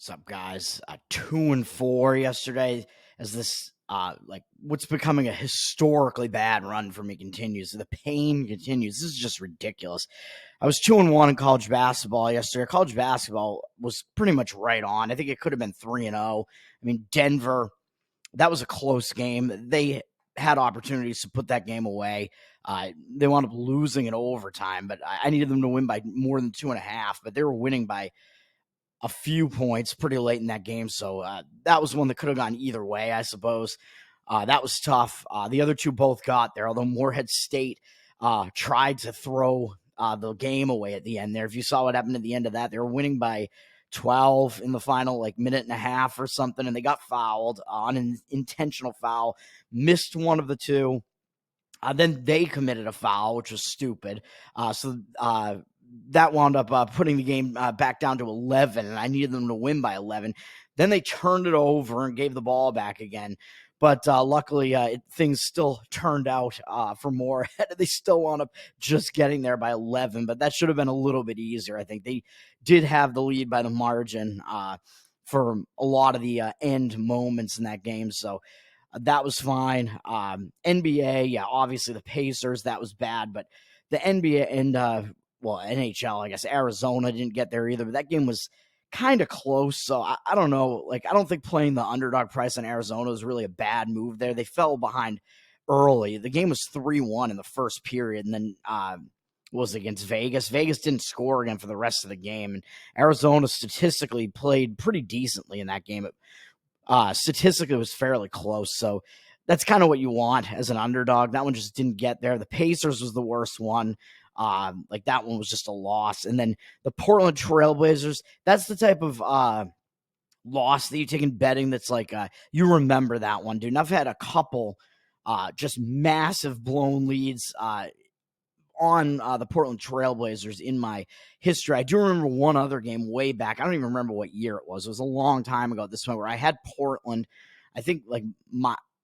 What's up, guys? 2-4 yesterday as this what's becoming a historically bad run for me continues. The pain continues. This is just ridiculous. I was 2-1 in college basketball yesterday. College basketball was pretty much right on. I think it could have been 3-0. I mean, Denver, that was a close game. They had opportunities to put that game away. They wound up losing in overtime, but I needed them to win by more than 2.5. But they were winning by a few points pretty late in that game. So that was one that could have gone either way, I suppose. That was tough. The other two both got there, although Morehead State tried to throw the game away at the end there. If you saw what happened at the end of that, they were winning by 12 in the final minute and a half or something, and they got fouled on an intentional foul, missed one of the two. Then they committed a foul, which was stupid. So that wound up putting the game back down to 11, and I needed them to win by 11. Then they turned it over and gave the ball back again. But luckily, things still turned out for Morehead. They still wound up just getting there by 11, but that should have been a little bit easier. I think they did have the lead by the margin for a lot of the end moments in that game. So that was fine. NBA, yeah, obviously the Pacers, that was bad. But the NBA and NHL, I guess Arizona didn't get there either, but that game was kind of close. So I don't know. I don't think playing the underdog price on Arizona was really a bad move there. They fell behind early. The game was 3-1 in the first period, and then was against Vegas. Vegas didn't score again for the rest of the game, and Arizona statistically played pretty decently in that game. Statistically, it was fairly close. So that's kind of what you want as an underdog. That one just didn't get there. The Pacers was the worst one. That one was just a loss. And then the Portland Trailblazers, that's the type of loss that you take in betting that's you remember that one, dude. And I've had a couple just massive blown leads on the Portland Trailblazers in my history. I do remember one other game way back. I don't even remember what year it was. It was a long time ago at this point where I had Portland. I think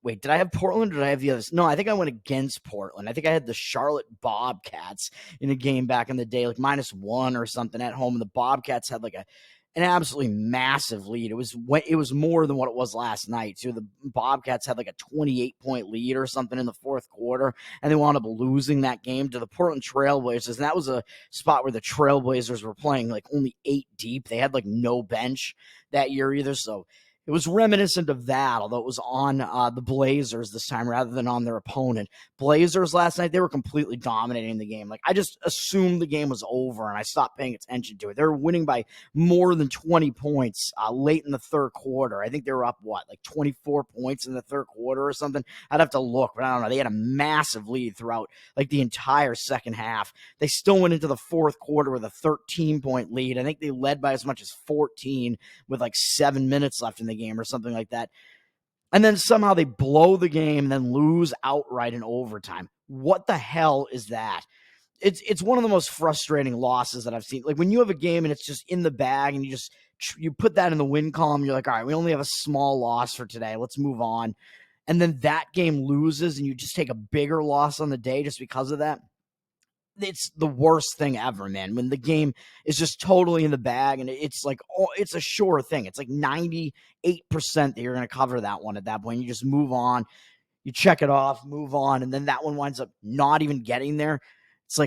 Wait, did I have Portland or did I have the others? No, I think I went against Portland. I think I had the Charlotte Bobcats in a game back in the day, -1 or something at home. And the Bobcats had an absolutely massive lead. It was more than what it was last night, too. The Bobcats had a 28-point lead or something in the fourth quarter, and they wound up losing that game to the Portland Trailblazers. And that was a spot where the Trailblazers were playing only 8 deep. They had no bench that year either, so it was reminiscent of that, although it was on the Blazers this time rather than on their opponent. Blazers last night, they were completely dominating the game. I just assumed the game was over, and I stopped paying attention to it. They were winning by more than 20 points late in the third quarter. I think they were up, 24 points in the third quarter or something? I'd have to look, but I don't know. They had a massive lead throughout the entire second half. They still went into the fourth quarter with a 13-point lead. I think they led by as much as 14 with 7 minutes left in the game or something like that. And then somehow they blow the game and then lose outright in overtime. What the hell is that? It's one of the most frustrating losses that I've seen. When you have a game and it's just in the bag and you put that in the win column, you're like, all right, we only have a small loss for today. Let's move on. And then that game loses and you just take a bigger loss on the day just because of that. It's the worst thing ever, man. When the game is just totally in the bag and it's it's a sure thing. It's 98% that you're going to cover that one at that point. You just move on, you check it off, move on. And then that one winds up not even getting there. It's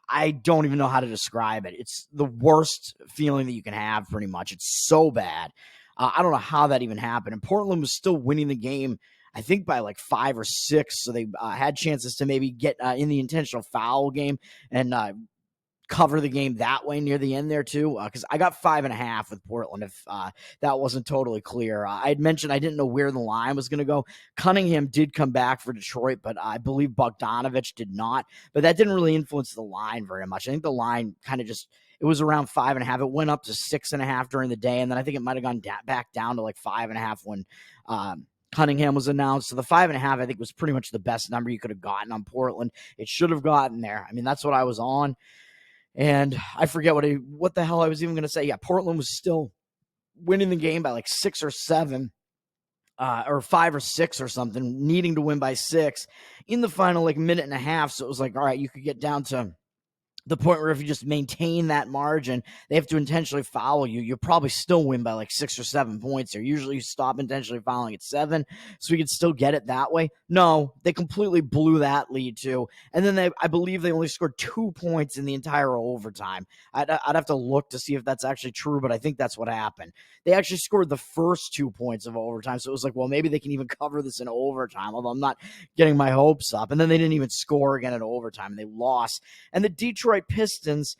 I don't even know how to describe it. It's the worst feeling that you can have pretty much. It's so bad. I don't know how that even happened. And Portland was still winning the game, I think by 5 or 6, so they had chances to maybe get in the intentional foul game and cover the game that way near the end there too, because I got 5.5 with Portland, if that wasn't totally clear. I had mentioned I didn't know where the line was going to go. Cunningham did come back for Detroit, but I believe Bogdanovich did not, but that didn't really influence the line very much. I think the line kind of it was around 5.5. It went up to 6.5 during the day, and then I think it might have gone back down to 5.5 when Cunningham was announced. So the 5.5, I think, was pretty much the best number you could have gotten on Portland. It should have gotten there. I mean, that's what I was on. And I forget what the hell I was even going to say. Yeah, Portland was still winning the game by 6 or 7, or 5 or 6 or something, needing to win by 6 in the final minute and a half. So it was all right, you could get down to the point where if you just maintain that margin, they have to intentionally foul you. You'll probably still win by like 6 or 7 points here. Usually you stop intentionally fouling at 7, so we could still get it that way. No, they completely blew that lead too. And then I believe they only scored 2 points in the entire overtime. I'd have to look to see if that's actually true, but I think that's what happened. They actually scored the first 2 points of overtime, so it was like, well, maybe they can even cover this in overtime, although I'm not getting my hopes up. And then they didn't even score again in overtime, and they lost. And the Detroit Pistons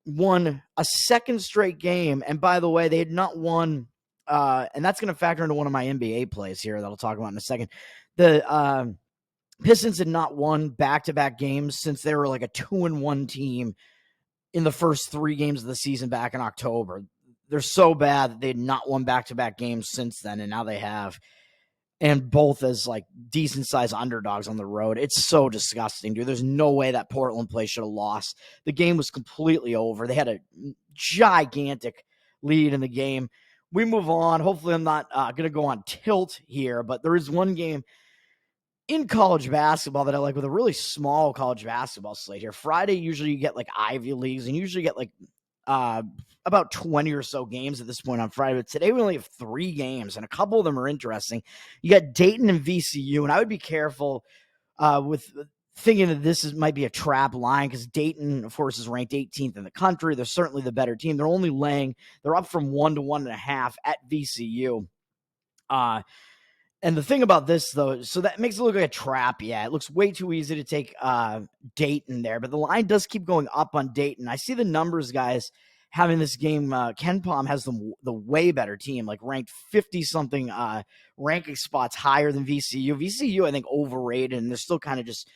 won a second straight game. And by the way, they had not won, and that's going to factor into one of my NBA plays here that I'll talk about in a second. The Pistons had not won back-to-back games since they were like a 2-1 team in the first 3 games of the season back in October. They're so bad that they had not won back-to-back games since then, and now they have. And both as like decent sized underdogs on the road. It's so disgusting, dude. There's no way that Portland play should have lost. The game was completely over. They had a gigantic lead in the game. We move on. Hopefully I'm not going to go on tilt here, but there is one game in college basketball that I like with a really small college basketball slate here. Friday, usually you get like Ivy Leagues and usually get like about 20 or so games at this point on Friday, but today we only have 3 games, and a couple of them are interesting. You got Dayton and VCU, and I would be careful with thinking that might be a trap line because Dayton, of course, is ranked 18th in the country. They're certainly the better team. They're up from 1 to 1.5 at VCU. And the thing about this, though, so that makes it look like a trap. Yeah, it looks way too easy to take Dayton there, but the line does keep going up on Dayton. I see the numbers, guys, having this game. Ken Palm has the way better team, like ranked 50-something ranking spots higher than VCU. VCU, I think, overrated, and they're still kind of just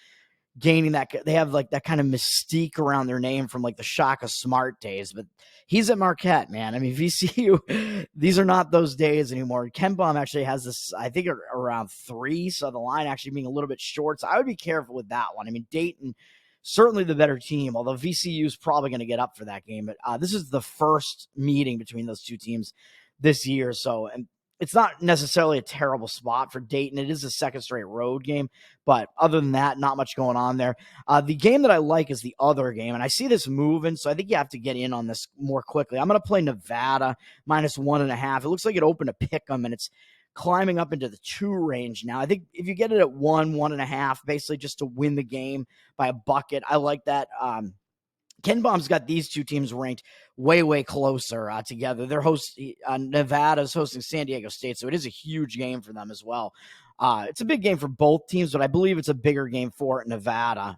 gaining that. They have like that kind of mystique around their name from like the Shaka Smart days, but he's at Marquette, man. I mean, VCU, these are not those days anymore. Ken Palm actually has this, I think, around 3, so the line actually being a little bit short. So I would be careful with that one. I mean, Dayton, certainly the better team, although VCU is probably going to get up for that game. But this is the first meeting between those two teams this year, so and it's not necessarily a terrible spot for Dayton. It is a second straight road game, but other than that, not much going on there. The game that I like is the other game, and I see this moving, so I think you have to get in on this more quickly. I'm going to play Nevada -1.5. It looks like it opened a pick 'em, and it's climbing up into the 2 range now. I think if you get it at 1.5, basically just to win the game by a bucket, I like that. Ken Baum's got these two teams ranked way, way closer together. Nevada's hosting San Diego State, so it is a huge game for them as well. It's a big game for both teams, but I believe it's a bigger game for Nevada.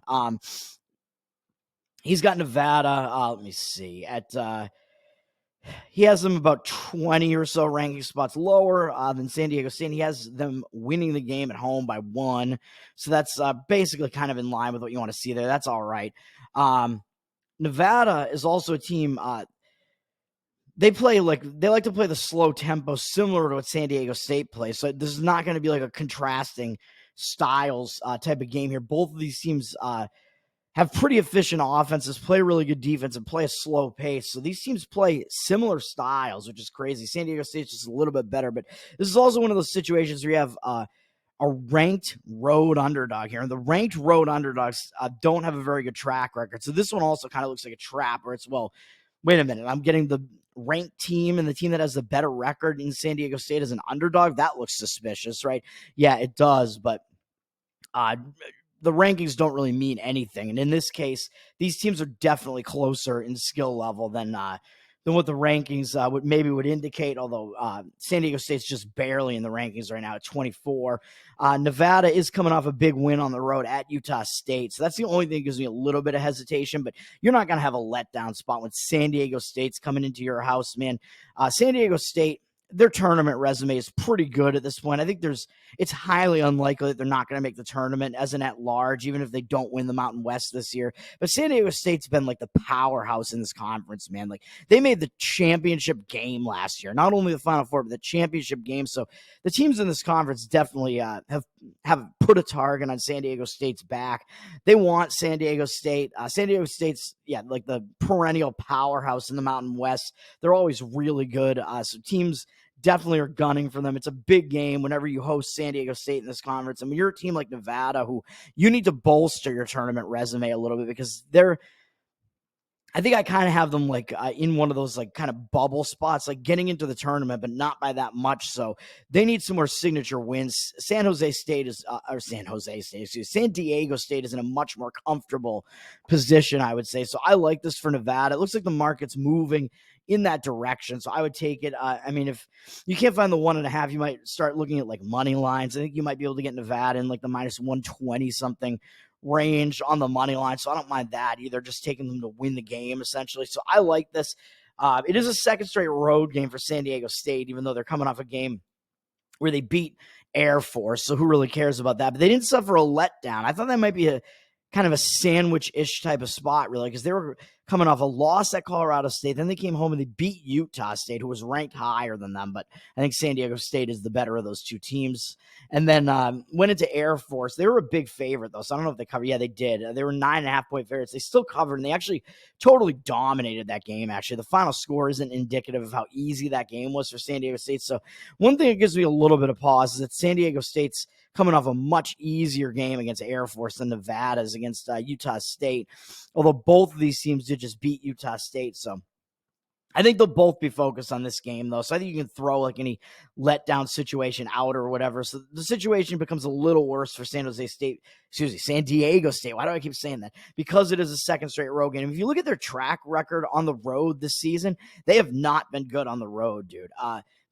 He's got Nevada, let me see, he has them about 20 or so ranking spots lower than San Diego State. He has them winning the game at home by 1, so that's basically kind of in line with what you want to see there. That's all right. Nevada is also a team. They like to play the slow tempo, similar to what San Diego State plays. So this is not going to be like a contrasting styles type of game here. Both of these teams have pretty efficient offenses, play really good defense, and play a slow pace. So these teams play similar styles, which is crazy. San Diego State's just a little bit better, but this is also one of those situations where you have a ranked road underdog here. And the ranked road underdogs don't have a very good track record. So this one also kind of looks like a trap where it's, well, wait a minute, I'm getting the ranked team and the team that has the better record in San Diego State as an underdog. That looks suspicious, right? Yeah, it does. But the rankings don't really mean anything. And in this case, these teams are definitely closer in skill level than what the rankings would indicate, although San Diego State's just barely in the rankings right now at 24. Nevada is coming off a big win on the road at Utah State, so that's the only thing that gives me a little bit of hesitation, but you're not going to have a letdown spot when San Diego State's coming into your house, man. San Diego State, their tournament resume is pretty good at this point. I think it's highly unlikely that they're not going to make the tournament as an at-large, even if they don't win the Mountain West this year. But San Diego State's been like the powerhouse in this conference, man. Like they made the championship game last year, not only the Final Four, but the championship game. So the teams in this conference definitely have put a target on San Diego State's back. They want San Diego State. San Diego State's like the perennial powerhouse in the Mountain West. They're always really good. So teams definitely are gunning for them. It's a big game whenever you host San Diego State in this conference. I mean, you're a team like Nevada who you need to bolster your tournament resume a little bit because they're I think I kind of have them like in one of those like kind of bubble spots, like getting into the tournament, but not by that much. So they need some more signature wins. San Jose State is, or San Jose State, excuse me, San Diego State is in a much more comfortable position, I would say. So I like this for Nevada. It looks like the market's moving in that direction. So I would take it. I mean, if you can't find the 1.5, you might start looking at like money lines. I think you might be able to get Nevada in like the minus 120 something range on the money line. So I don't mind that either, just taking them to win the game essentially. So I like this. It is a second straight road game for San Diego State, even though they're coming off a game where they beat Air Force. So who really cares about that? But they didn't suffer a letdown. I thought that might be a kind of a sandwich-ish type of spot, really, because they were coming off a loss at Colorado State. Then they came home and they beat Utah State, who was ranked higher than them. But I think San Diego State is the better of those two teams. And then went into Air Force. They were a big favorite, though, so I don't know if they covered. Yeah, they did. They were 9.5-point favorites. They still covered, and they actually totally dominated that game, actually. The final score isn't indicative of how easy that game was for San Diego State. So one thing that gives me a little bit of pause is that San Diego State's coming off a much easier game against Air Force than Nevada's against Utah State, although both of these teams did just beat Utah State. So I think they'll both be focused on this game, though. So I think you can throw like any letdown situation out or whatever. So the situation becomes a little worse for San Diego State. Why do I keep saying that? Because it is a second straight road game. If you look at their track record on the road this season, they have not been good on the road, dude.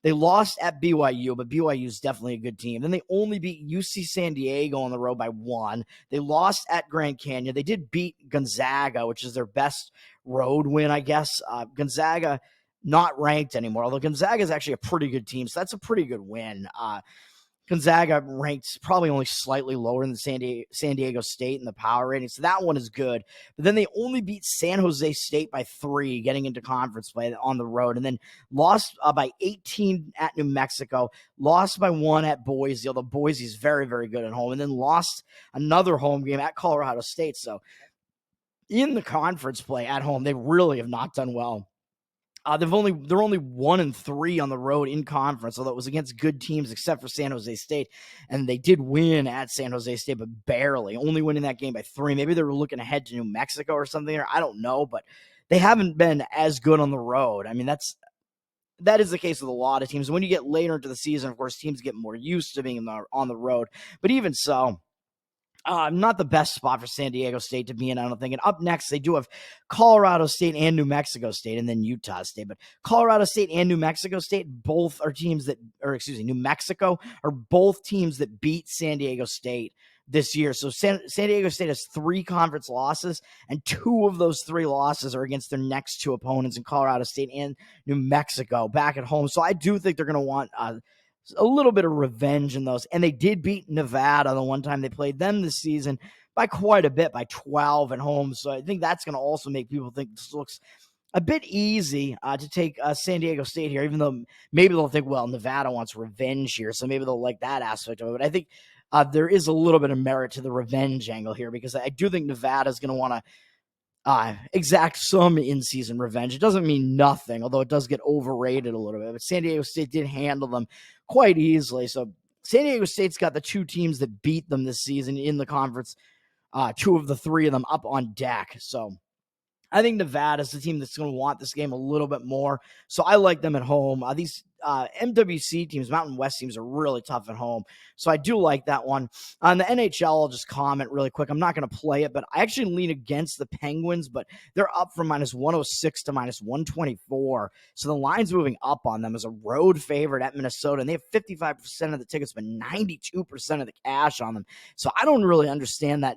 They lost at BYU, but BYU is definitely a good team. Then they only beat UC San Diego on the road by 1. They lost at Grand Canyon. They did beat Gonzaga, which is their best road win, I guess. Gonzaga not ranked anymore, although Gonzaga is actually a pretty good team, so that's a pretty good win. Gonzaga ranked probably only slightly lower than San Diego State in the power rating, so that one is good. But then they only beat San Jose State by 3, getting into conference play on the road, and then lost by 18 at New Mexico, lost by 1 at Boise, although Boise is very, very good at home, and then lost another home game at Colorado State. So in the conference play at home, they really have not done well. They're only 1-3 on the road in conference, although it was against good teams except for San Jose State, and they did win at San Jose State, but barely, only winning that game by 3. Maybe they were looking ahead to New Mexico or something there. I don't know, but they haven't been as good on the road. I mean, that is the case with a lot of teams. When you get later into the season, of course, teams get more used to being on the road, but even so, not the best spot for San Diego State to be in, I don't think. And up next, they do have Colorado State and New Mexico State, and then Utah State. But Colorado State and New Mexico State both are teams that, New Mexico are both teams that beat San Diego State this year. So San Diego State has 3 conference losses, and 2 of those 3 losses are against their next 2 opponents in Colorado State and New Mexico back at home. So I do think they're going to want a little bit of revenge in those. And they did beat Nevada the one time they played them this season by quite a bit, by 12 at home. So I think that's going to also make people think this looks a bit easy to take San Diego State here, even though maybe they'll think, well, Nevada wants revenge here, so maybe they'll like that aspect of it. But I think there is a little bit of merit to the revenge angle here, because I do think Nevada is going to want to exact some in-season revenge. It doesn't mean nothing, although it does get overrated a little bit. But San Diego State did handle them quite easily. So San Diego State's got the 2 teams that beat them this season in the conference, 2 of the 3 of them up on deck. So I think Nevada's the team that's going to want this game a little bit more. So I like them at home. These MWC teams, Mountain West teams, are really tough at home. So I do like that one. On the NHL, I'll just comment really quick. I'm not going to play it, but I actually lean against the Penguins, but they're up from minus 106 to minus 124. So the line's moving up on them as a road favorite at Minnesota, and they have 55% of the tickets, but 92% of the cash on them. So I don't really understand that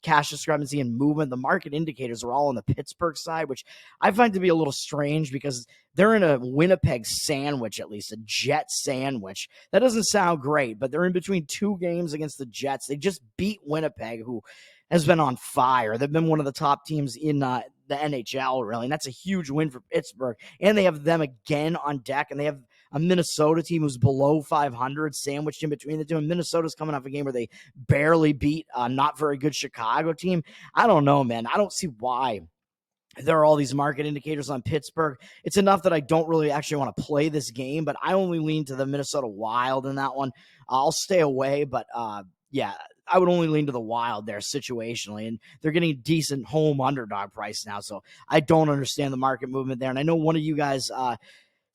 cash discrepancy and movement. The market indicators are all on the Pittsburgh side, which I find to be a little strange because they're in a Winnipeg sandwich, at least a Jet sandwich. That doesn't sound great, but they're in between 2 games against the Jets. They just beat Winnipeg, who has been on fire. They've been one of the top teams in the NHL, really, and that's a huge win for Pittsburgh. And they have them again on deck, and they have a Minnesota team who's below 500 sandwiched in between the two. And Minnesota's coming off a game where they barely beat a not very good Chicago team. I don't know, man. I don't see why there are all these market indicators on Pittsburgh. It's enough that I don't really actually want to play this game, but I only lean to the Minnesota Wild in that one. I'll stay away, but yeah, I would only lean to the Wild there situationally, and they're getting a decent home underdog price now. So I don't understand the market movement there. And I know one of you guys,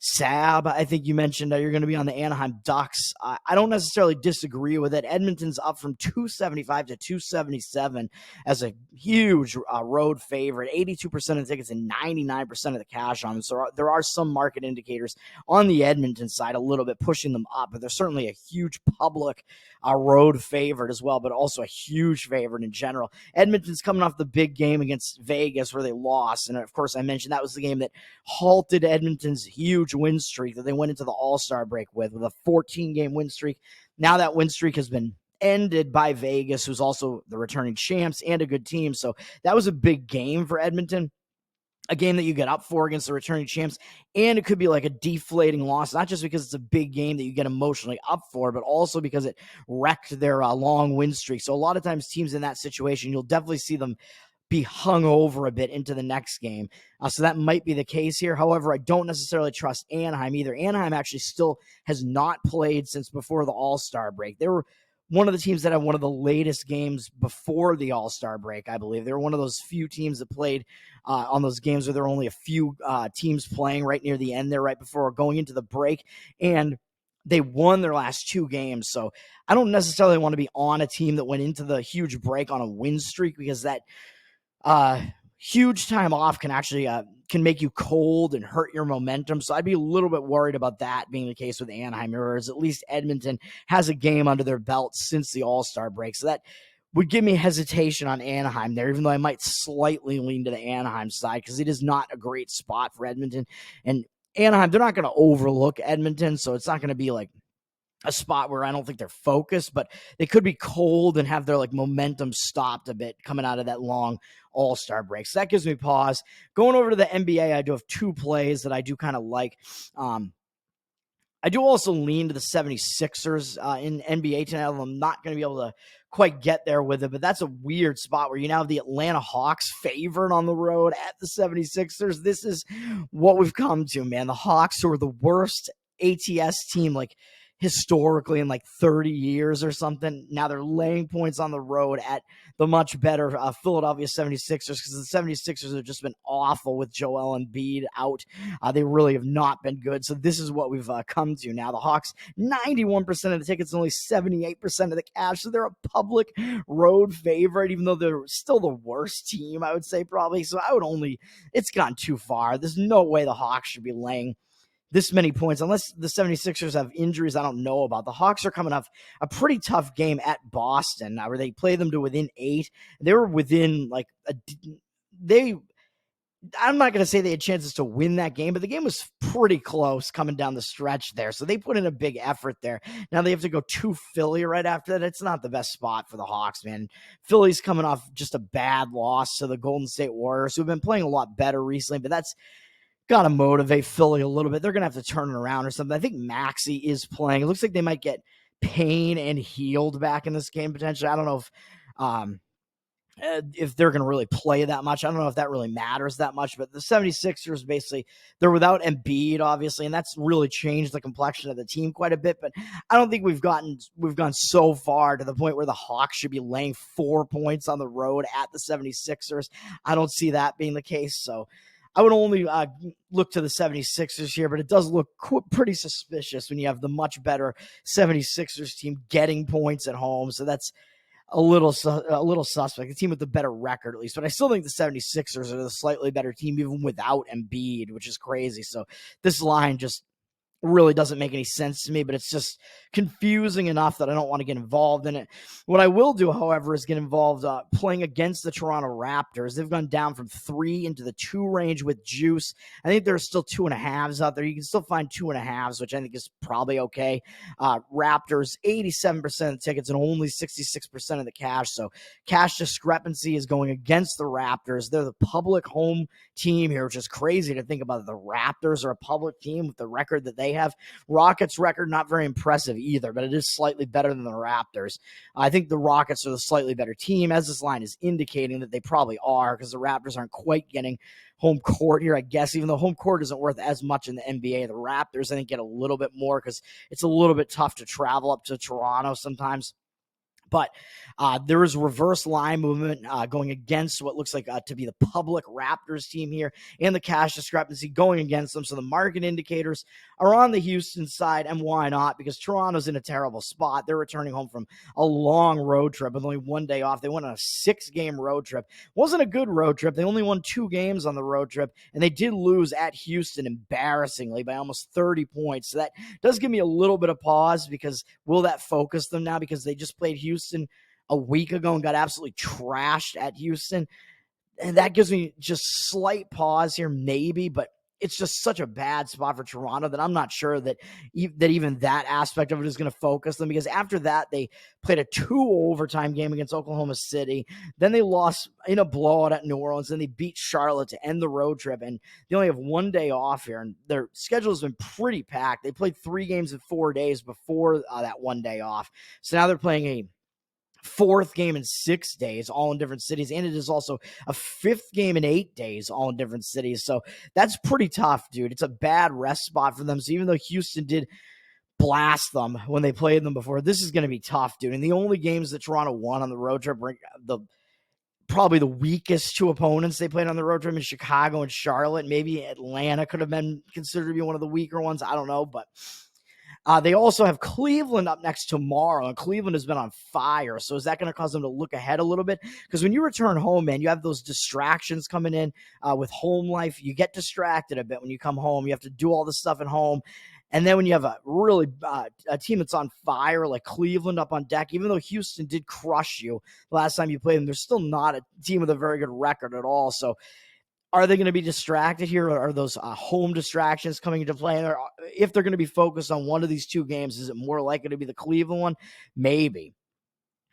Sab, I think you mentioned you're going to be on the Anaheim Ducks. I don't necessarily disagree with it. Edmonton's up from 275 to 277 as a huge road favorite. 82% of the tickets and 99% of the cash on them. So there are some market indicators on the Edmonton side a little bit pushing them up, but there's certainly a huge public road favorite as well, but also a huge favorite in general. Edmonton's coming off the big game against Vegas where they lost. And of course, I mentioned that was the game that halted Edmonton's huge win streak that they went into the All-Star break with a 14-game win streak. Now that win streak has been ended by Vegas, who's also the returning champs and a good team. So that was a big game for Edmonton, a game that you get up for against the returning champs, and it could be like a deflating loss, not just because it's a big game that you get emotionally up for, but also because it wrecked their long win streak. So a lot of times teams in that situation, you'll definitely see them be hung over a bit into the next game. So that might be the case here. However, I don't necessarily trust Anaheim either. Anaheim actually still has not played since before the All-Star break. They were one of the teams that had one of the latest games before the All-Star break, I believe. They were one of those few teams that played on those games where there were only a few teams playing right near the end there, right before going into the break. And they won their last two games. So I don't necessarily want to be on a team that went into the huge break on a win streak, because that huge time off can actually can make you cold and hurt your momentum. So I'd be a little bit worried about that being the case with Anaheim, whereas at least Edmonton has a game under their belt since the All-Star break. So that would give me hesitation on Anaheim there, even though I might slightly lean to the Anaheim side, because it is not a great spot for Edmonton. And Anaheim, they're not going to overlook Edmonton, so it's not going to be like a spot where I don't think they're focused, but they could be cold and have their like momentum stopped a bit coming out of that long All-Star break. So that gives me pause. Going over to the NBA, I do have two plays that I do kind of like. I do also lean to the 76ers in NBA tonight, although I'm not going to be able to quite get there with it, but that's a weird spot where you now have the Atlanta Hawks favored on the road at the 76ers. This is what we've come to, man. The Hawks, who are the worst ATS team, like, historically in like 30 years or something. Now they're laying points on the road at the much better Philadelphia 76ers, because the 76ers have just been awful with Joel Embiid out. They really have not been good. So this is what we've come to now. The Hawks, 91% of the tickets, only 78% of the cash. So they're a public road favorite, even though they're still the worst team, I would say, probably. So it's gone too far. There's no way the Hawks should be laying this many points, unless the 76ers have injuries I don't know about. The Hawks are coming off a pretty tough game at Boston, where they play them to within 8. They were within I'm not going to say they had chances to win that game, but the game was pretty close coming down the stretch there. So they put in a big effort there. Now they have to go to Philly right after that. It's not the best spot for the Hawks, man. Philly's coming off just a bad loss to the Golden State Warriors, who have been playing a lot better recently, but that's got to motivate Philly a little bit. They're going to have to turn it around or something. I think Maxey is playing. It looks like they might get Payne and Healed back in this game potentially. I don't know if they're going to really play that much. I don't know if that really matters that much, but the 76ers, basically, they're without Embiid, obviously, and that's really changed the complexion of the team quite a bit, but I don't think we've gone so far to the point where the Hawks should be laying 4 points on the road at the 76ers. I don't see that being the case, so I would only look to the 76ers here, but it does look pretty suspicious when you have the much better 76ers team getting points at home. So that's a little suspect, the team with the better record at least. But I still think the 76ers are the slightly better team even without Embiid, which is crazy. So this line just really doesn't make any sense to me, but it's just confusing enough that I don't want to get involved in it. What I will do, however, is get involved playing against the Toronto Raptors. They've gone down from 3 into the 2 range with juice. I think there's still 2.5s out there. You can still find 2.5s, which I think is probably okay. Raptors, 87% of the tickets and only 66% of the cash. So cash discrepancy is going against the Raptors. They're the public home team here, which is crazy to think about. The Raptors are a public team with the record that they have. Rockets record, not very impressive either, but it is slightly better than the Raptors. I think the Rockets are the slightly better team, as this line is indicating that they probably are, because the Raptors aren't quite getting home court here, I guess, even though home court isn't worth as much in the NBA. The Raptors, I think, get a little bit more because it's a little bit tough to travel up to Toronto sometimes. But there is reverse line movement going against what looks like to be the public Raptors team here, and the cash discrepancy going against them. So the market indicators are on the Houston side, and why not? Because Toronto's in a terrible spot. They're returning home from a long road trip with only one day off. They went on a 6-game road trip. Wasn't a good road trip. They only won 2 games on the road trip, and they did lose at Houston embarrassingly by almost 30 points. So that does give me a little bit of pause, because will that focus them now? Because they just played Houston a week ago and got absolutely trashed at Houston. And that gives me just slight pause here, maybe, but it's just such a bad spot for Toronto that I'm not sure that even that aspect of it is going to focus them, because after that, they played a 2-overtime game against Oklahoma City. Then they lost in a blowout at New Orleans. Then they beat Charlotte to end the road trip. And they only have 1 day off here, and their schedule has been pretty packed. They played 3 games in 4 days before that 1 day off. So now they're playing a 4th game in 6 days, all in different cities. And it is also a 5th game in 8 days, all in different cities. So that's pretty tough, dude. It's a bad rest spot for them. So even though Houston did blast them when they played them before, this is going to be tough, dude. And the only games that Toronto won on the road trip were probably the weakest 2 opponents they played on the road trip in Chicago and Charlotte. Maybe Atlanta could have been considered to be one of the weaker ones. I don't know, but they also have Cleveland up next tomorrow, and Cleveland has been on fire. So is that going to cause them to look ahead a little bit? Because when you return home, man, you have those distractions coming in with home life. You get distracted a bit when you come home. You have to do all this stuff at home. And then when you have a really a team that's on fire like Cleveland up on deck, even though Houston did crush you the last time you played them, they're still not a team with a very good record at all. So are they going to be distracted here, or are those home distractions coming into play? And if they're going to be focused on one of these 2 games, is it more likely to be the Cleveland one? Maybe.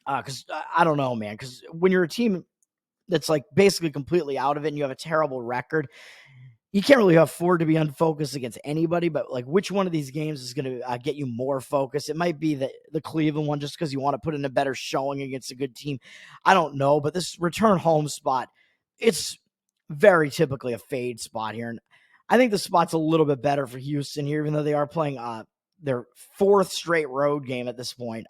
Because I don't know, man. Because when you're a team that's like basically completely out of it and you have a terrible record, you can't really afford to be unfocused against anybody. But like, which one of these games is going to get you more focused? It might be the Cleveland one, just because you want to put in a better showing against a good team. I don't know. But this return home spot, it's very typically a fade spot here. And I think the spot's a little bit better for Houston here, even though they are playing their 4th straight road game at this point.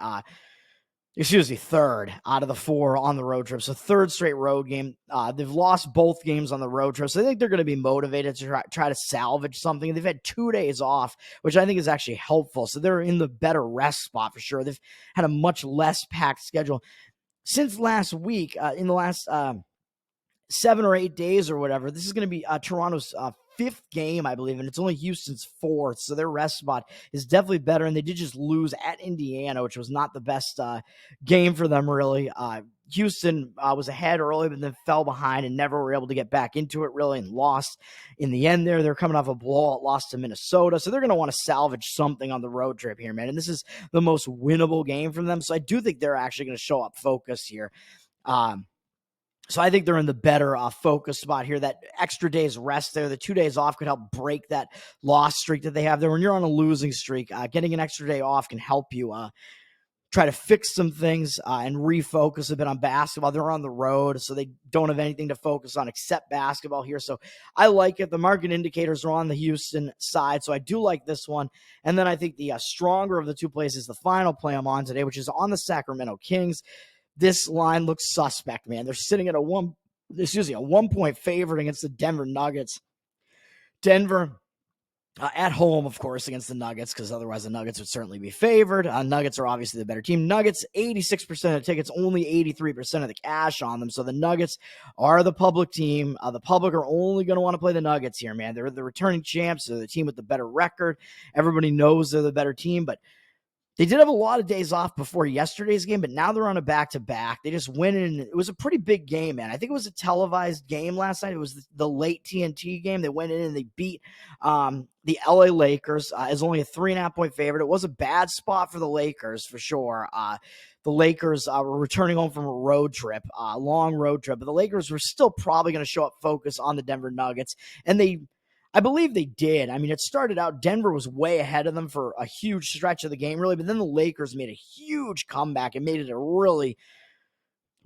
Third out of the 4 on the road trip. So 3rd straight road game. They've lost both games on the road trip. So I think they're going to be motivated to try to salvage something. They've had 2 days off, which I think is actually helpful. So they're in the better rest spot for sure. They've had a much less packed schedule since last week. In the last 7 or 8 days or whatever, this is going to be Toronto's 5th game, I believe, and it's only Houston's 4th, so their rest spot is definitely better, and they did just lose at Indiana, which was not the best game for them, really. Houston was ahead early, but then fell behind and never were able to get back into it, really, and lost in the end there. They're coming off a blowout loss to Minnesota, so they're going to want to salvage something on the road trip here, man, and this is the most winnable game from them, so I do think they're actually going to show up focused here. So I think they're in the better focus spot here. That extra day's rest there, the 2 days off could help break that loss streak that they have there. When you're on a losing streak, getting an extra day off can help you try to fix some things and refocus a bit on basketball. They're on the road, so they don't have anything to focus on except basketball here. So I like it. The market indicators are on the Houston side, so I do like this one. And then I think the stronger of the 2 plays is the final play I'm on today, which is on the Sacramento Kings. This line looks suspect, man. They're sitting at a 1-point favorite against the Denver Nuggets. Denver at home, of course, against the Nuggets, because otherwise the Nuggets would certainly be favored. Nuggets are obviously the better team. Nuggets, 86% of the tickets, only 83% of the cash on them. So the Nuggets are the public team. The public are only going to want to play the Nuggets here, man. They're the returning champs. They're the team with the better record. Everybody knows they're the better team, but they did have a lot of days off before yesterday's game, but now they're on a back-to-back. They just went in. It was a pretty big game, man. I think it was a televised game last night. It was the late TNT game. They went in and they beat the LA Lakers as only a 3.5-point favorite. It was a bad spot for the Lakers, for sure. The Lakers were returning home from a road trip, a long road trip, but the Lakers were still probably going to show up focused on the Denver Nuggets, and I believe they did. I mean, it started out, Denver was way ahead of them for a huge stretch of the game, really, but then the Lakers made a huge comeback and made it a really,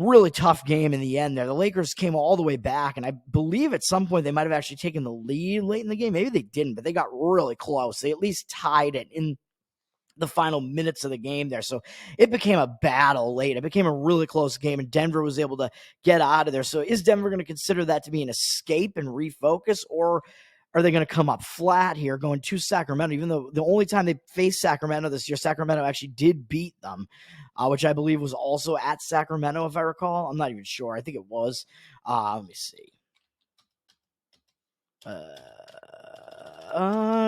really tough game in the end there. The Lakers came all the way back, and I believe at some point they might have actually taken the lead late in the game. Maybe they didn't, but they got really close. They at least tied it in the final minutes of the game there. So it became a battle late. It became a really close game, and Denver was able to get out of there. So is Denver going to consider that to be an escape and refocus, or are they going to come up flat here going to Sacramento, even though the only time they faced Sacramento this year, Sacramento actually did beat them, which I believe was also at Sacramento, if I recall. I'm not even sure. I think it was. Let me see.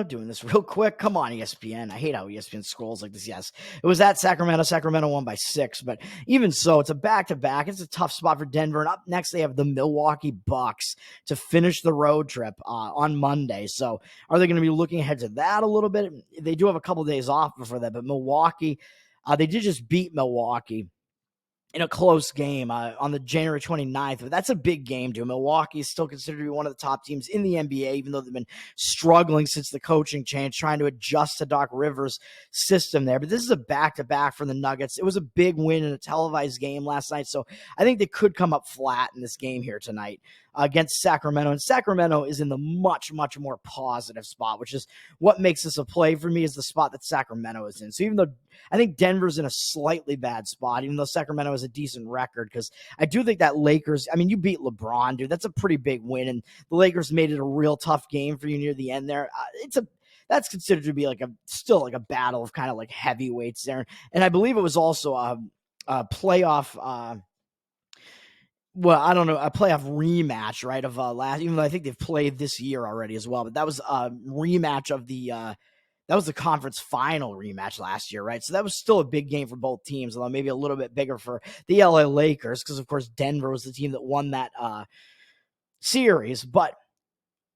Doing this real quick. Come on, ESPN. I hate how ESPN scrolls like this. Yes, it was at Sacramento. Sacramento won by 6, but even so, it's a back-to-back. It's a tough spot for Denver. And up next, they have the Milwaukee Bucks to finish the road trip on Monday. So are they going to be looking ahead to that a little bit? They do have a couple of days off before that, but Milwaukee, they did just beat Milwaukee in a close game on the January 29th. But that's a big game, too. Milwaukee is still considered to be one of the top teams in the NBA, even though they've been struggling since the coaching change, trying to adjust to Doc Rivers' system there. But this is a back-to-back for the Nuggets. It was a big win in a televised game last night, so I think they could come up flat in this game here tonight against Sacramento. And Sacramento is in the much, much more positive spot, which is what makes this a play for me, is the spot that Sacramento is in. So even though I think Denver's in a slightly bad spot, even though Sacramento has a decent record, because I do think that Lakers, I mean, you beat LeBron, dude. That's a pretty big win, and the Lakers made it a real tough game for you near the end there. That's considered to be still like a battle of kind of like heavyweights there. And I believe it was also a playoff I don't know, a playoff rematch, right, of last, even though I think they've played this year already as well, but that was a rematch of that was the conference final rematch last year, right? So that was still a big game for both teams, although maybe a little bit bigger for the LA Lakers, because of course Denver was the team that won that series. But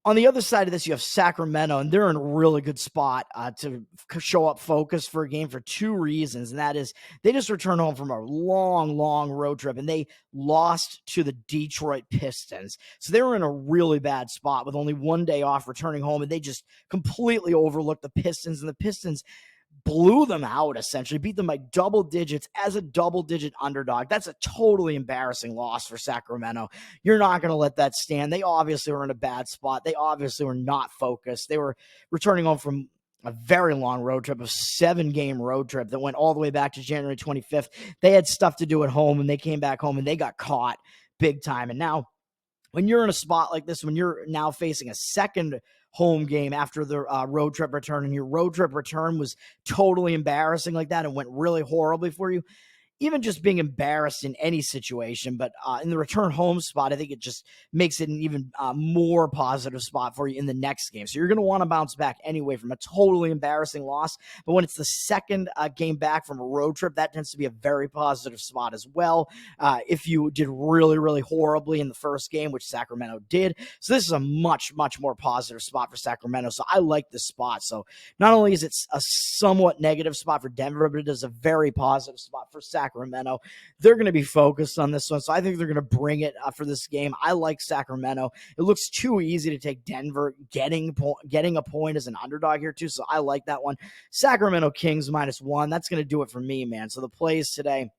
on the other side of this, you have Sacramento, and they're in a really good spot to show up focused for a game for two reasons, and that is they just returned home from a long, long road trip, and they lost to the Detroit Pistons. So they were in a really bad spot with only 1 day off returning home, and they just completely overlooked the Pistons, and the Pistons blew them out, essentially, beat them by double digits as a double-digit underdog. That's a totally embarrassing loss for Sacramento. You're not going to let that stand. They obviously were in a bad spot. They obviously were not focused. They were returning home from a very long road trip, a 7-game road trip that went all the way back to January 25th. They had stuff to do at home, and they came back home, and they got caught big time. And now, when you're in a spot like this, when you're now facing a second home game after the road trip return, and your road trip return was totally embarrassing like that and went really horribly for you, even just being embarrassed in any situation, but in the return home spot, I think it just makes it an even more positive spot for you in the next game. So you're going to want to bounce back anyway from a totally embarrassing loss. But when it's the second game back from a road trip, that tends to be a very positive spot as well. If you did really, really horribly in the first game, which Sacramento did. So this is a much, much more positive spot for Sacramento. So I like this spot. So not only is it a somewhat negative spot for Denver, but it is a very positive spot for Sacramento. They're going to be focused on this one, so I think they're going to bring it for this game. I like Sacramento. It looks too easy to take Denver getting a point as an underdog here too, so I like that one. Sacramento Kings -1. That's going to do it for me, man. So the plays today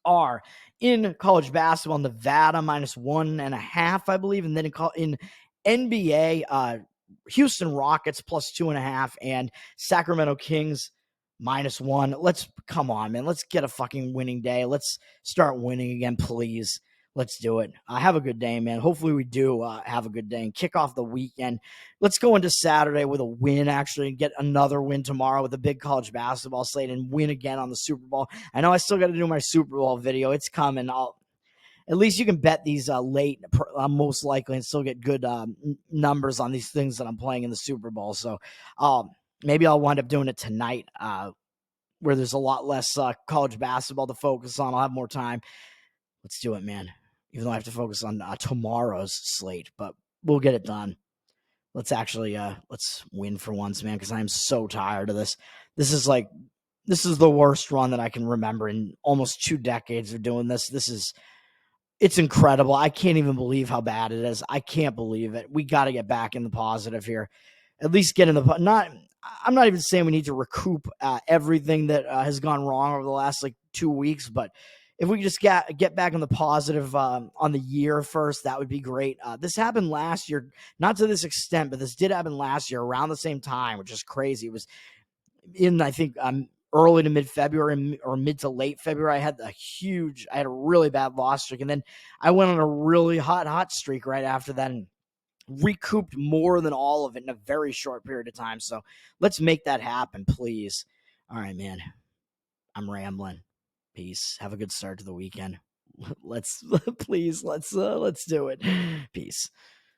are in college basketball, Nevada -1.5, I believe, and then in NBA, Houston Rockets +2.5, and Sacramento Kings -1. Come on, man. Let's get a fucking winning day. Let's start winning again, please. Let's do it. Have a good day, man. Hopefully we do have a good day and kick off the weekend. Let's go into Saturday with a win, actually, and get another win tomorrow with a big college basketball slate and win again on the Super Bowl. I know I still got to do my Super Bowl video. It's coming. At least you can bet these late, most likely, and still get good numbers on these things that I'm playing in the Super Bowl. So, maybe I'll wind up doing it tonight where there's a lot less college basketball to focus on. I'll have more time. Let's do it, man. Even though I have to focus on tomorrow's slate, but we'll get it done. Let's actually let's win for once, man, because I am so tired of this. This is the worst run that I can remember in almost 2 decades of doing this. It's incredible. I can't even believe how bad it is. I can't believe it. We got to get back in the positive here. At least get in the I'm not even saying we need to recoup everything that has gone wrong over the last 2 weeks, but if we just get back in the positive on the year first, that would be great. This happened last year, not to this extent, but this did happen last year around the same time, which is crazy. It was I think early to mid February or mid to late February, I had a really bad loss streak, and then I went on a really hot streak right after that and recouped more than all of it in a very short period of time. So let's make that happen, please. All right, man. I'm rambling. Peace. Have a good start to the weekend. Let's do it. Peace.